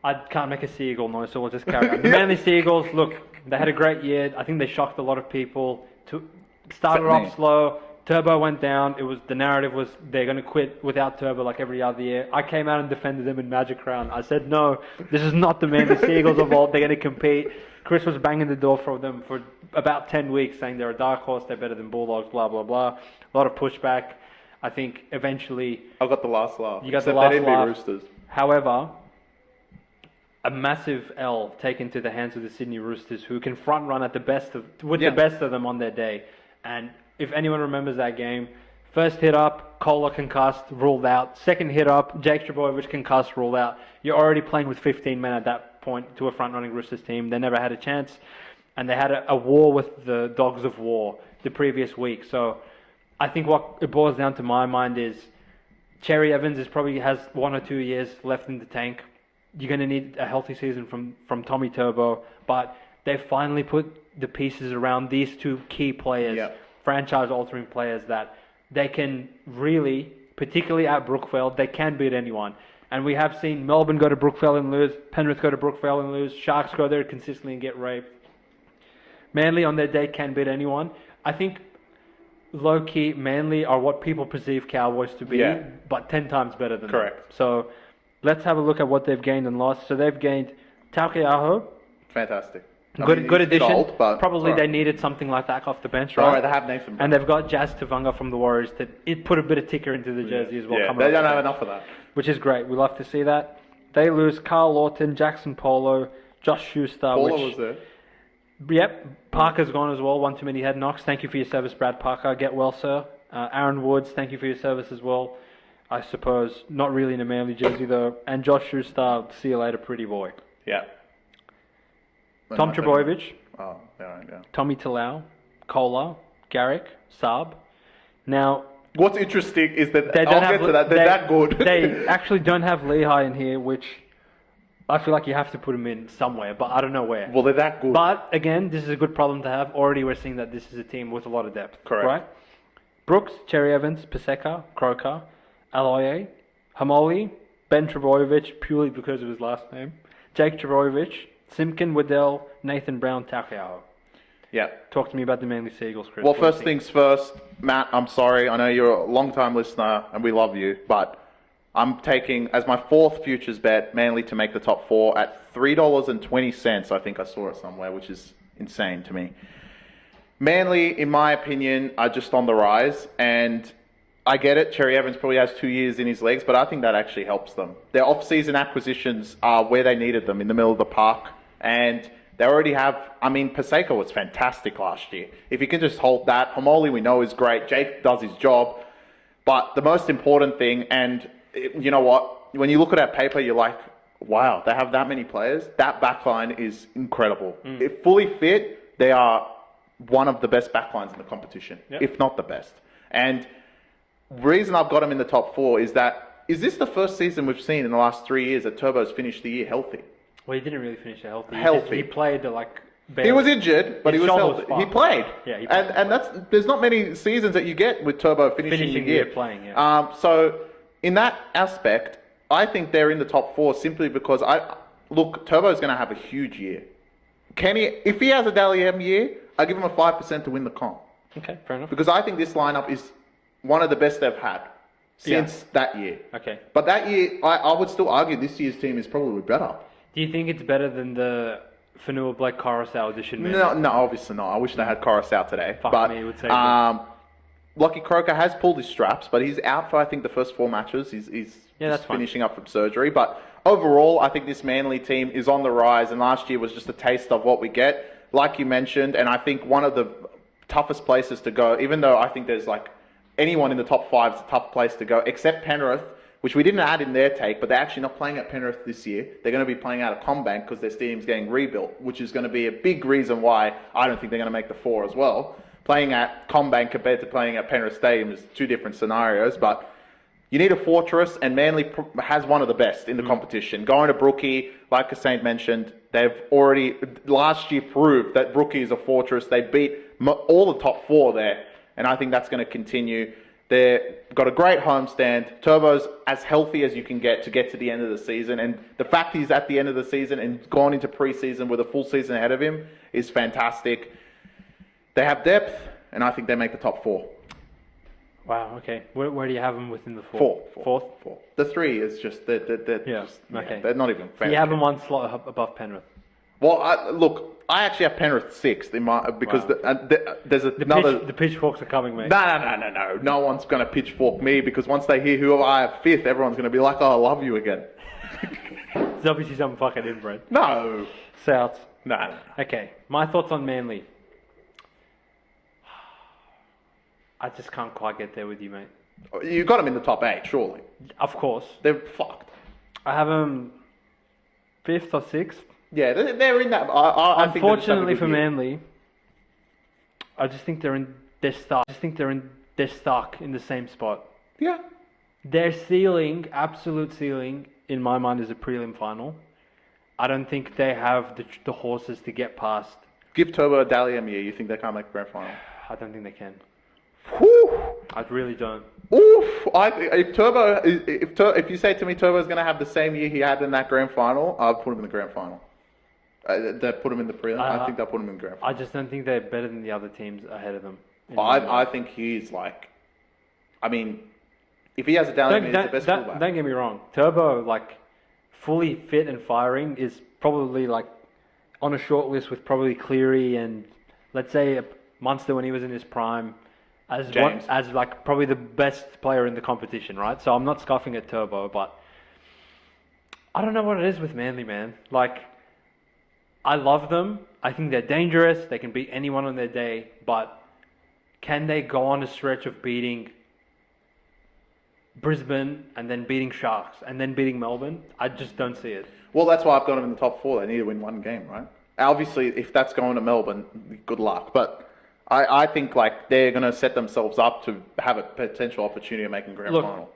I can't make a Sea Eagle noise, so we'll just carry on. The Manly Sea Eagles, look, they had a great year. I think they shocked a lot of people. Started off slow. Turbo went down. The narrative was they're going to quit without Turbo like every other year. I came out and defended them in Magic Round. I said, no, this is not the Manly Sea Eagles of old. They're going to compete. Chris was banging the door for them for about 10 weeks, saying they're a dark horse, they're better than Bulldogs, blah, blah, blah. A lot of pushback. I think eventually... I got the last laugh. You got the last laugh. Roosters. However, a massive L taken to the hands of the Sydney Roosters, who can front run at the best of them on their day. And if anyone remembers that game, first hit up, Kohler concussed, ruled out. Second hit up, Jake Trbojevic concussed, ruled out. You're already playing with 15 men at that point to a front-running Roosters team. They never had a chance. And they had a war with the Dogs of War the previous week. So I think what it boils down to my mind is Cherry Evans probably has 1 or 2 years left in the tank. You're going to need a healthy season from Tommy Turbo. But they finally put the pieces around these two key players, franchise-altering players that they can really, particularly at Brookfield, they can beat anyone. And we have seen Melbourne go to Brookfield and lose, Penrith go to Brookfield and lose, Sharks go there consistently and get raped. Manly on their day can beat anyone. I think low-key, Manly are what people perceive Cowboys to be, but 10 times better than them. So let's have a look at what they've gained and lost. So they've gained Taukeiaho. Fantastic. Good addition. Old, but probably they needed something like that off the bench, right? They have Nathan Brown. And they've got Jazz Tevaga from the Warriors that put a bit of ticker into the jersey as well. Yeah, they don't have enough of that. Which is great. We love to see that. They lose Carl Lawton, Jackson Polo, Josh Schuster. Polo was there. Yep. Parker's gone as well. One too many head knocks. Thank you for your service, Brad Parker. Get well, sir. Aaron Woods, thank you for your service as well. I suppose. Not really in a Manly jersey, though. And Josh Schuster, see you later, pretty boy. Yeah. Tom Trbojevic. Oh, yeah. Tommy Talau, Kohler, Garrick, Saab. Now, what's interesting is that they're that good. They actually don't have Lehigh in here, which I feel like you have to put him in somewhere, but I don't know where. Well, they're that good. But again, this is a good problem to have. Already we're seeing that this is a team with a lot of depth. Correct. Right? Brooks, Cherry Evans, Paseka, Croker, Aloye, Hamoli, Ben Trbojevic, purely because of his last name, Jake Trbojevic, Simpkin, Waddell, Nathan Brown, Taukeiaho. Yeah. Talk to me about the Manly Sea Eagles, Chris. Well, first things first, Matt, I'm sorry. I know you're a long-time listener and we love you, but I'm taking, as my fourth futures bet, Manly to make the top 4 at $3.20. I think I saw it somewhere, which is insane to me. Manly, in my opinion, are just on the rise, and I get it. Cherry Evans probably has 2 years in his legs, but I think that actually helps them. Their off-season acquisitions are where they needed them, in the middle of the park, and they already have, Paseka was fantastic last year. If you can just hold that, Hamoli we know is great, Jake does his job, but the most important thing, and you know what, when you look at that paper, you're like, wow, they have that many players. That backline is incredible. If fully fit, they are one of the best backlines in the competition, if not the best. And the reason I've got them in the top 4 is this the first season we've seen in the last 3 years that Turbo's finished the year healthy? Well, he didn't really finish it healthy. He played barely. He was injured, but he was healthy. He played. Yeah, he played. And there's not many seasons that you get with Turbo finishing the year playing. So in that aspect, I think they're in the top 4 simply because Turbo's going to have a huge year. If he has a Daly M year, I give him a 5% to win the comp. Okay, fair enough. Because I think this lineup is one of the best they've had since that year. Okay. But that year, I would still argue this year's team is probably better. Do you think it's better than the Fanua Blake Coruscant edition? No, obviously not. I wish they had Coruscant today. Me would say Lockie Croker has pulled his straps, but he's out for, I think, the first 4 matches. He's just finishing up from surgery. But overall, I think this Manly team is on the rise, and last year was just a taste of what we get. Like you mentioned, and I think one of the toughest places to go, even though I think there's anyone in the top 5 is a tough place to go, except Penrith, which we didn't add in their take, but they're actually not playing at Penrith this year. They're going to be playing out of CommBank because their stadium's getting rebuilt, which is going to be a big reason why I don't think they're going to make the 4 as well. Playing at CommBank compared to playing at Penrith Stadium is 2 different scenarios, but you need a fortress, and Manly has one of the best in the competition. Going to Brookie, like Saint mentioned, they've already last year proved that Brookie is a fortress. They beat all the top 4 there, and I think that's going to continue. They've got a great homestand. Turbo's as healthy as you can get to the end of the season. And the fact he's at the end of the season and gone into preseason with a full season ahead of him is fantastic. They have depth, and I think they make the top 4. Wow, okay. Where do you have them within the 4? Fourth? 4. The 3 is just, they're okay. They're not even fair. You have them one slot above Penrith. Well, I actually have Penrith 6th in my, because there's another... The pitchforks are coming, mate. No. No one's going to pitchfork me, because once they hear who I have 5th, everyone's going to be like, oh, I love you again. There's obviously some fucking inbred. No. South. No. Okay, my thoughts on Manly. I just can't quite get there with you, mate. You got them in the top 8, surely. Of course. They're fucked. I have them 5th or 6th. Yeah, they're in that. I think Unfortunately for Manly, I just think they're stuck in the same spot. Yeah. Their ceiling, absolute ceiling, in my mind, is a prelim final. I don't think they have the horses to get past. Give Turbo a Daly a year. You think they can't make a grand final? I don't think they can. Whew. I really don't. Oof! If you say to me Turbo's going to have the same year he had in that grand final, I'll put him in the grand final. They put him in the prelim. I think they'll put him in the grand final. I just don't think they're better than the other teams ahead of them. I think he's like, I mean, if he has a Daly, he's the best fullback. Don't get me wrong. Turbo, like, fully fit and firing is probably like on a short list with probably Cleary and let's say Munster when he was in his prime. As like probably the best player in the competition, right? So I'm not scoffing at Turbo, but I don't know what it is with Manly, man. Like, I love them. I think they're dangerous. They can beat anyone on their day, but can they go on a stretch of beating Brisbane and then beating Sharks and then beating Melbourne? I just don't see it. Well, that's why I've got them in the top 4. They need to win one game, right? Obviously, if that's going to Melbourne, good luck, but I think like they're going to set themselves up to have a potential opportunity of making grand final.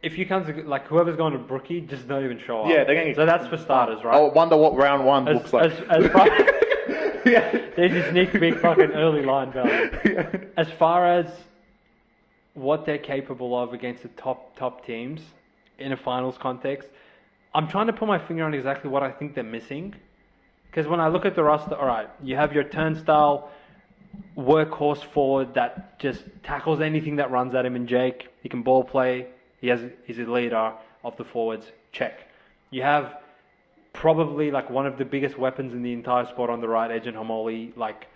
If you come to like whoever's going to Brookie, just don't even show up. Yeah, they're going to. So that's for starters, right? I wonder what round 1 looks like. As far, there's your sneak peek fucking early line value. Yeah. As far as what they're capable of against the top teams in a finals context, I'm trying to put my finger on exactly what I think they're missing. Because when I look at the roster, all right, you have your turnstile workhorse forward that just tackles anything that runs at him in Jake. He can ball play. He's a leader of the forwards. Check. You have probably like one of the biggest weapons in the entire sport on the right edge in Homoli. Like,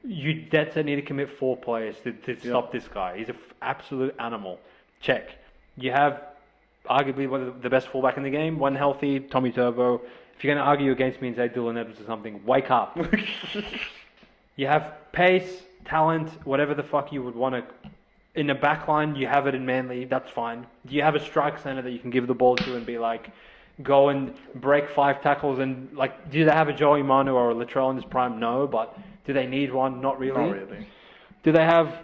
you dead set need to commit 4 players to stop this guy. He's an absolute animal. Check. You have arguably one of the best fullback in the game. One healthy, Tommy Turbo. If you're going to argue against me and say Dylan Edwards or something, wake up. You have pace, talent, whatever the fuck you would want to. In the back line, you have it in Manly, that's fine. Do you have a strike centre that you can give the ball to and be like, go and break 5 tackles and like, do they have a Joey Manu or a Latrell in his prime? No, but do they need one? Not really. Not really. Do they have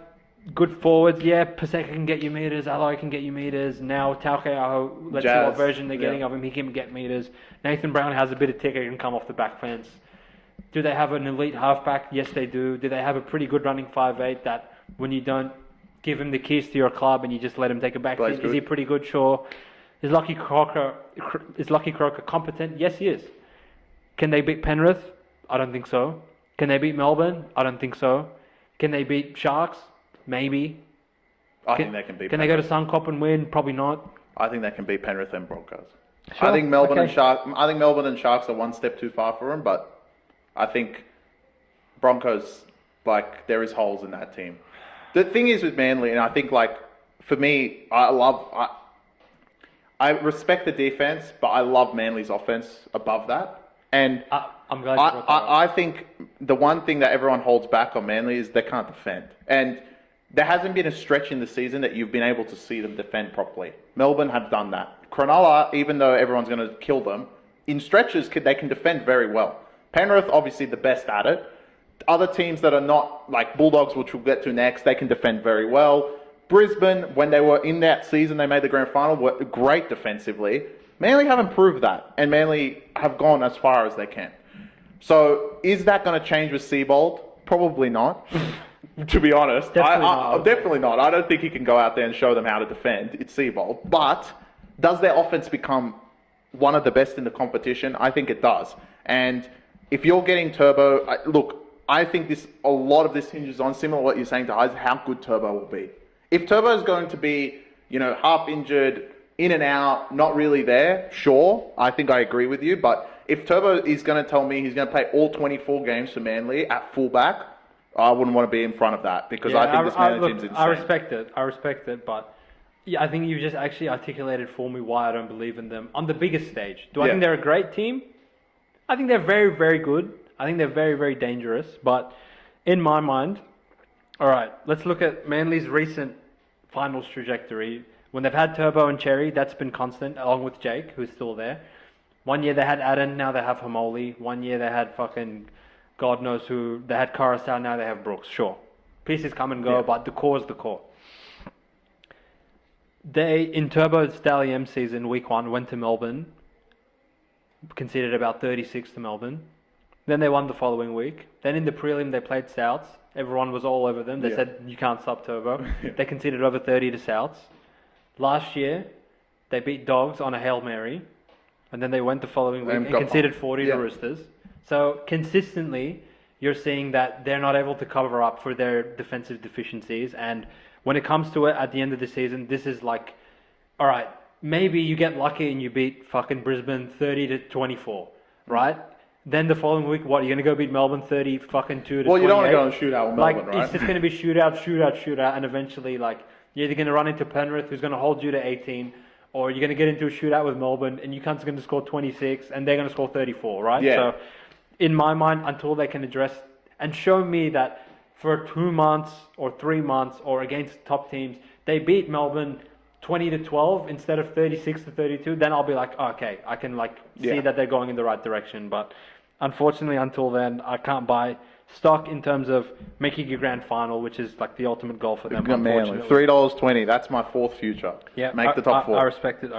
good forwards? Yeah, Paseka can get you meters, Alloy can get you meters. Now Taukeiaho, let's see what version they're getting of him, he can get meters. Nathan Brown has a bit of ticker, can come off the back fence. Do they have an elite halfback? Yes, they do. Do they have a pretty good running 5'8" that when you don't give him the keys to your club and you just let him take a back seat, is he pretty good? Sure. Is Lucky Croker competent? Yes, he is. Can they beat Penrith? I don't think so. Can they beat Melbourne? I don't think so. Can they beat Sharks? Maybe. I think they can beat. Can they go to Suncorp and win? Probably not. I think they can beat Penrith and Broncos. Sure. I think Melbourne and Sharks are one step too far for them, but I think Broncos, like, there is holes in that team. The thing is with Manly, and I think, like, for me, I respect the defense, but I love Manly's offense above that. And I'm glad you brought that up. I think the one thing that everyone holds back on Manly is they can't defend. And there hasn't been a stretch in the season that you've been able to see them defend properly. Melbourne have done that. Cronulla, even though everyone's going to kill them, in stretches they can defend very well. Penrith, obviously the best at it. Other teams that are not, like Bulldogs, which we'll get to next, they can defend very well. Brisbane, when they were in that season, they made the grand final, were great defensively. Manly haven't proved that, and Manly have gone as far as they can. So, is that going to change with Seibold? Probably not. To be honest, Definitely not. I don't think he can go out there and show them how to defend. It's Seibold. But does their offense become one of the best in the competition? I think it does. And if you're getting Turbo, I think a lot of this hinges on, similar to what you're saying to Eyes, how good Turbo will be. If Turbo is going to be, half injured, in and out, not really there, sure, I think I agree with you. But if Turbo is going to tell me he's going to play all 24 games for Manly at fullback, I wouldn't want to be in front of that because I think this Manly team's insane. I respect it, but I think you've just actually articulated for me why I don't believe in them on the biggest stage. Do I think they're a great team? I think they're very, very good. I think they're very, very dangerous. But in my mind, all right, let's look at Manly's recent finals trajectory. When they've had Turbo and Cherry, that's been constant, along with Jake, who's still there. 1 year they had Adden, now they have Hamoli. 1 year they had fucking God knows who. They had Coruscant, now they have Brooks. Sure. Pieces come and go, but the core is the core. They, in Turbo's Daly M season, week 1, went to Melbourne, conceded about 36 to Melbourne. Then they won the following week. Then in the prelim, they played Souths. Everyone was all over them. They said, you can't stop Turbo. They conceded over 30 to Souths. Last year, they beat Dogs on a Hail Mary. And then they went the following week and conceded 40 to Roosters. So consistently, you're seeing that they're not able to cover up for their defensive deficiencies. And when it comes to it at the end of the season, this is like, all right, maybe you get lucky and you beat fucking Brisbane 30 to 24, right? Then the following week, what, you're going to go beat Melbourne 30 fucking 2 to 28? Well, you don't want to go and shootout with Melbourne, right? It's just going to be shootout, and eventually, you're either going to run into Penrith, who's going to hold you to 18, or you're going to get into a shootout with Melbourne, and you can't going to score 26, and they're going to score 34, right? Yeah. So, in my mind, until they can address and show me that for 2 months or 3 months or against top teams, they beat Melbourne 20 to 12 instead of 36 to 32, then I'll be like, okay, I can see that they're going in the right direction. But unfortunately, until then, I can't buy stock in terms of making a grand final, which is the ultimate goal for them. Manly. $3.20. That's my fourth future. Yeah, Make the top 4. I respect it.